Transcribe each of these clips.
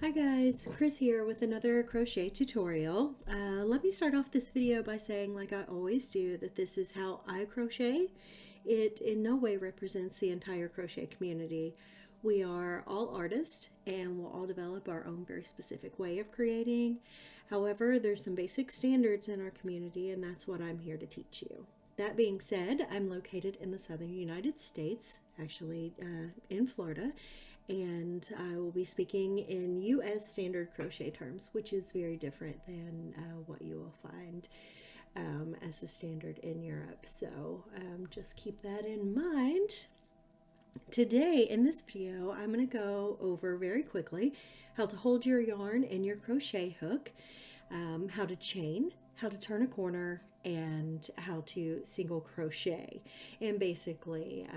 Hi guys, Chris here with another crochet tutorial. Let me start off this video by saying, like I always do, that this is how I crochet. It in no way represents the entire crochet community. We are all artists and we'll all develop our own very specific way of creating. However, there's some basic standards in our community and that's what I'm here to teach you. That being said, I'm located in the southern United States, actually in Florida, and I will be speaking in U.S. standard crochet terms, which is very different than what you will find as the standard in Europe. So just keep that in mind. Today in this video, I'm going to go over very quickly how to hold your yarn and your crochet hook, how to chain, how to turn a corner, and how to single crochet. And basically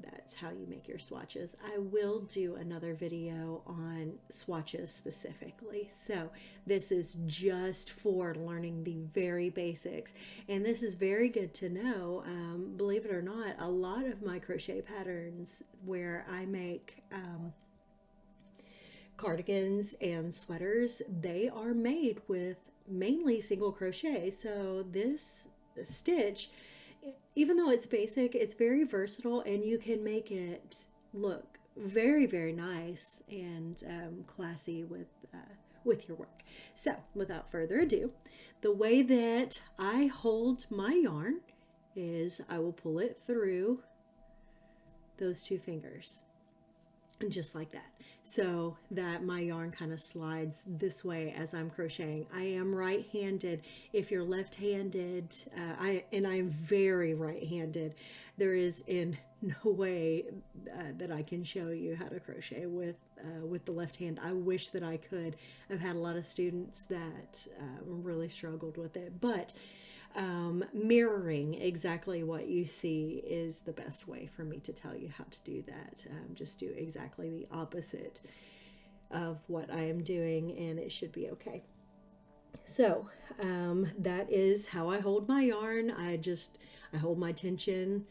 that's how you make your swatches. I will do another video on swatches specifically, so this is just for learning the very basics, and this is very good to know. Believe it or not, a lot of my crochet patterns where I make cardigans and sweaters, they are made with mainly single crochet. So this stitch, even though it's basic, it's very versatile and you can make it look very, very nice and classy with your work. So without further ado, the way that I hold my yarn is I will pull it through those two fingers, just like that, so that my yarn kind of slides this way as I'm crocheting. I am right-handed. If you're left-handed, I'm very right-handed, there is in no way that I can show you how to crochet with the left hand. I wish that I could. I've had a lot of students that really struggled with it, but mirroring exactly what you see is the best way for me to tell you how to do that. Just do exactly the opposite of what I am doing and it should be okay. So that is how I hold my yarn. I hold my tension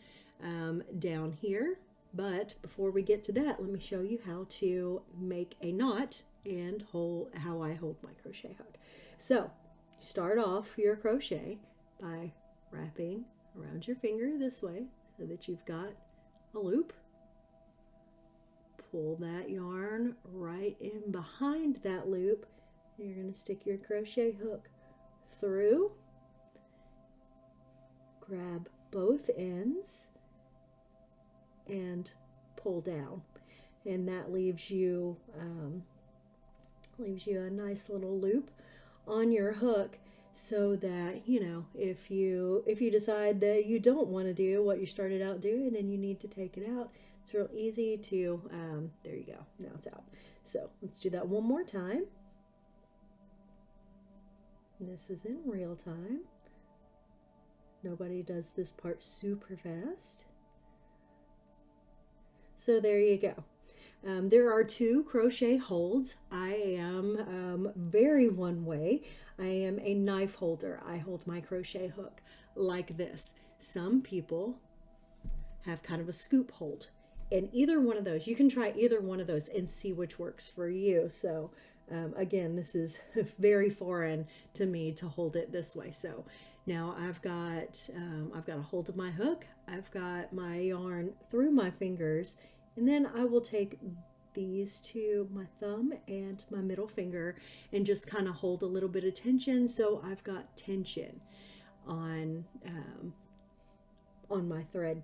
down here. But before we get to that, let me show you how to make a knot and how I hold my crochet hook. So start off your crochet by wrapping around your finger this way so that you've got a loop. Pull that yarn right in behind that loop. You're going to stick your crochet hook through, grab both ends, and pull down. And that leaves you a nice little loop on your hook, so that, you know, if you decide that you don't want to do what you started out doing and you need to take it out, it's real easy to there you go, now it's out. So let's do that one more time. This is in real time. Nobody does this part super fast. So there you go. There are two crochet holds. I am very one way. I am a knife holder. I hold my crochet hook like this. Some people have kind of a scoop hold. And either one of those, you can try either one of those and see which works for you. So again, this is very foreign to me to hold it this way. So now I've got a hold of my hook. I've got my yarn through my fingers, and then I will take these two, my thumb and my middle finger, and just kind of hold a little bit of tension. So I've got tension on my thread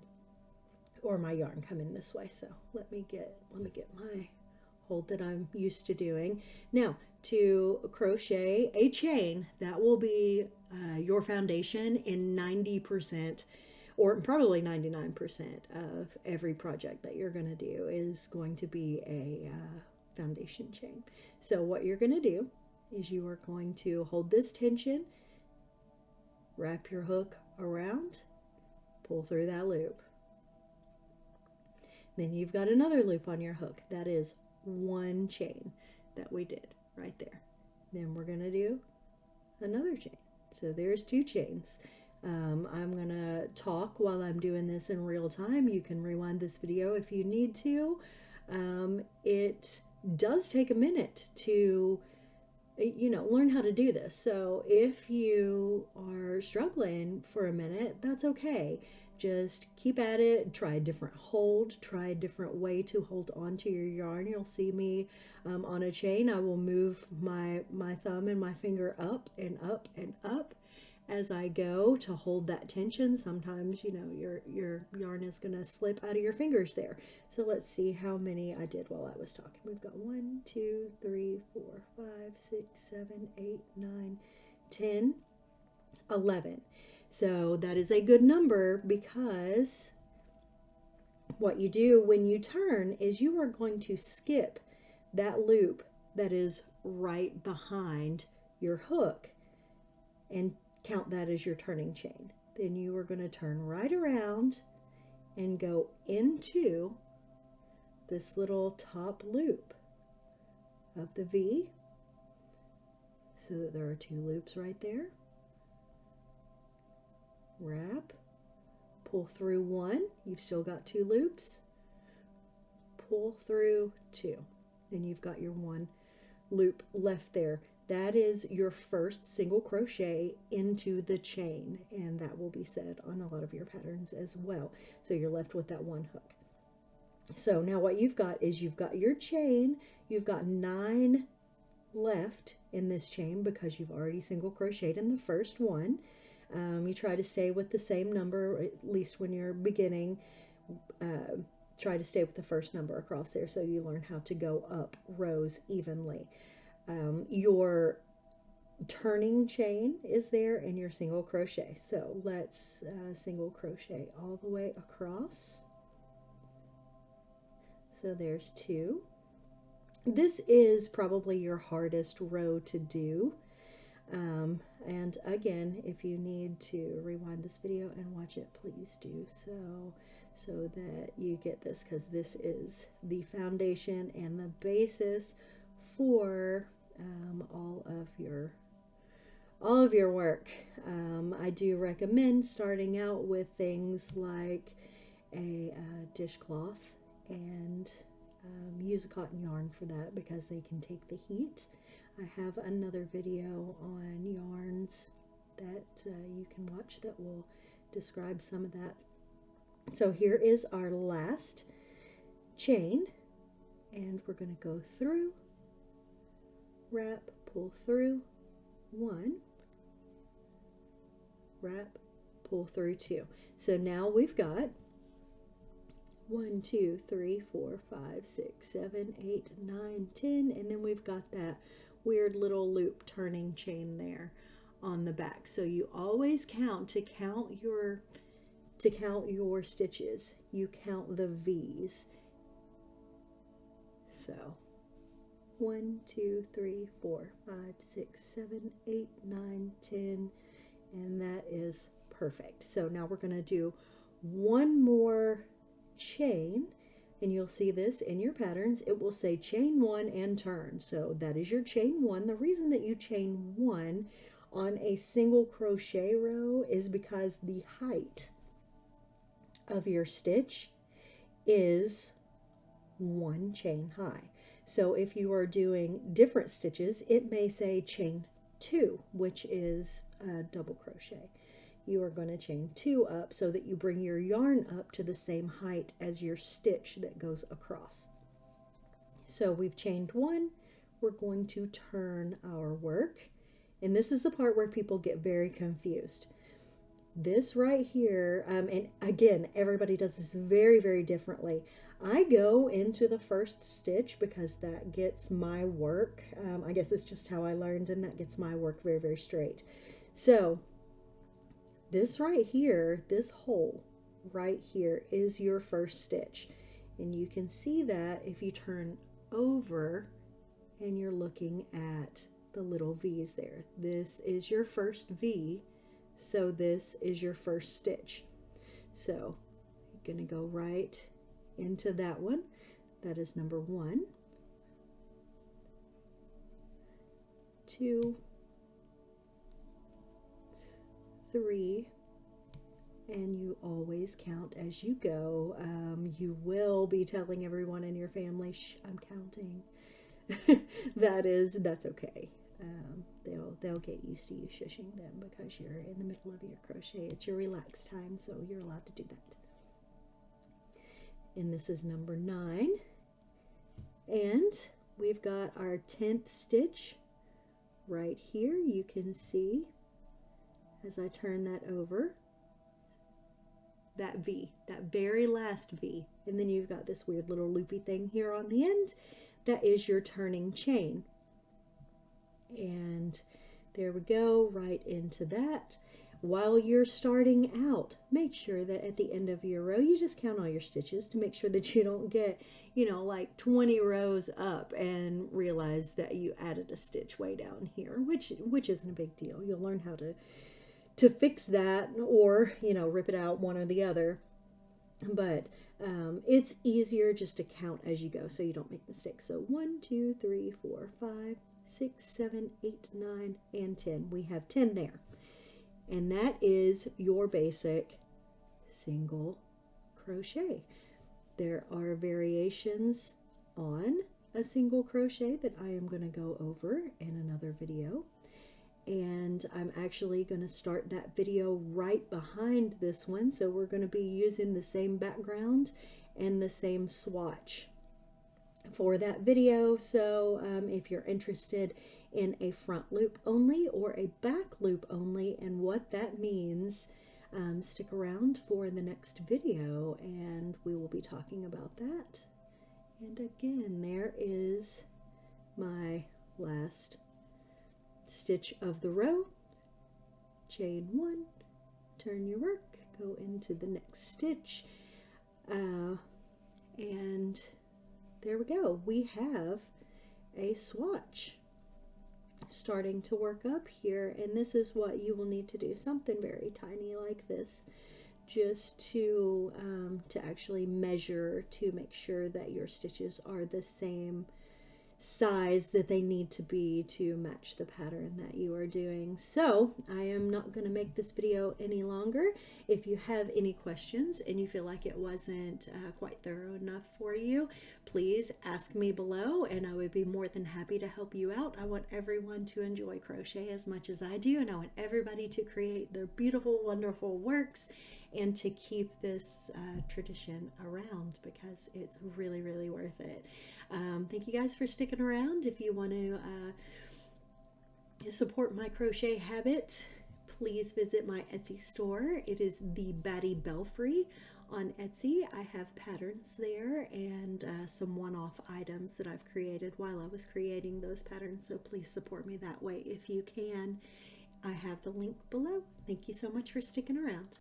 or my yarn coming this way. So let me get my hold that I'm used to doing. Now to crochet a chain, that will be your foundation in 90% or probably 99% of every project that you're going to do is going to be a foundation chain. So what you're going to do is you are going to hold this tension, wrap your hook around, pull through that loop. Then you've got another loop on your hook. That is one chain that we did right there. Then we're going to do another chain. So there's two chains. I'm going to talk while I'm doing this in real time. You can rewind this video if you need to. It does take a minute to, you know, learn how to do this. So if you are struggling for a minute, that's okay. Just keep at it, try a different hold, try a different way to hold onto your yarn. You'll see me on a chain. I will move my thumb and my finger up and up and up as I go to hold that tension. Sometimes, you know, your yarn is going to slip out of your fingers there. So let's see how many I did while I was talking. We've got 1, 2, 3, 4, 5, 6, 7, 8, 9, 10, 11. So that is a good number, because what you do when you turn is you are going to skip that loop that is right behind your hook and count that as your turning chain. Then you are going to turn right around and go into this little top loop of the V, so that there are 2 loops right there. Wrap, pull through 1, you've still got 2 loops, pull through 2, then you've got your 1 loop left there. That is your first single crochet into the chain, and that will be said on a lot of your patterns as well. So you're left with that 1 hook. So now what you've got is you've got your chain, you've got 9 left in this chain because you've already single crocheted in the first one. You try to stay with the same number, at least when you're beginning. Try to stay with the first number across there so you learn how to go up rows evenly. Your turning chain is there and your single crochet. So let's single crochet all the way across. So there's 2. This is probably your hardest row to do. And again, if you need to rewind this video and watch it, please do so that you get this, because this is the foundation and the basis for all of your work. I do recommend starting out with things like a dishcloth, and use a cotton yarn for that because they can take the heat. I have another video on yarns that you can watch that will describe some of that. So here is our last chain, and we're going to go through, wrap, pull through 1, wrap, pull through 2. So now we've got 1, 2, 3, 4, 5, 6, 7, 8, 9, 10, and then we've got that weird little loop turning chain there on the back. So you always count to count your stitches. You count the V's. So 1, 2, 3, 4, 5, 6, 7, 8, 9, 10, and that is perfect. So now we're going to do one more chain, and you'll see this in your patterns. It will say chain 1 and turn. So that is your chain 1. The reason that you chain 1 on a single crochet row is because the height of your stitch is 1 chain high. So if you are doing different stitches, it may say chain 2, which is a double crochet. You are going to chain 2 up so that you bring your yarn up to the same height as your stitch that goes across. So we've chained 1, we're going to turn our work, and this is the part where people get very confused. This right here, and again, everybody does this very, very differently. I go into the first stitch because that gets my work. I guess it's just how I learned, and that gets my work very, very straight. So this right here, this hole right here is your first stitch. And you can see that if you turn over and you're looking at the little V's there. This is your first V, so this is your first stitch. So you're going to go right into that one. That is number 1, 2, 3, and you always count as you go. You will be telling everyone in your family, shh, I'm counting. that's okay. They'll get used to you shushing them because you're in the middle of your crochet. It's your relaxed time, so you're allowed to do that. And this is number 9. And we've got our 10th stitch right here. You can see as I turn that over, that V, that very last V. And then you've got this weird little loopy thing here on the end. That is your turning chain. And there we go, right into that. While you're starting out, make sure that at the end of your row, you just count all your stitches to make sure that you don't get, like 20 rows up and realize that you added a stitch way down here, which isn't a big deal. You'll learn how to fix that, or, rip it out, one or the other. But it's easier just to count as you go so you don't make mistakes. So 1, 2, 3, 4, 5, 6, 7, 8, 9, and 10. We have 10 there. And that is your basic single crochet. There are variations on a single crochet that I am going to go over in another video. And I'm actually going to start that video right behind this one. So we're going to be using the same background and the same swatch for that video. So if you're interested in a front loop only or a back loop only and what that means, stick around for the next video and we will be talking about that. And again, there is my last stitch of the row. Chain 1, turn your work, go into the next stitch, and there we go. We have a swatch starting to work up here, and this is what you will need to do, something very tiny like this, just to actually measure to make sure that your stitches are the same size that they need to be to match the pattern that you are doing. So I am not going to make this video any longer. If you have any questions and you feel like it wasn't quite thorough enough for you, please ask me below and I would be more than happy to help you out. I want everyone to enjoy crochet as much as I do, and I want everybody to create their beautiful, wonderful works and to keep this tradition around because it's really, really worth it. Thank you guys for sticking around. If you want to support my crochet habit, please visit my Etsy store. It is the Batty Belfry on Etsy. I have patterns there and some one-off items that I've created while I was creating those patterns, so please support me that way if you can. I have the link below. Thank you so much for sticking around.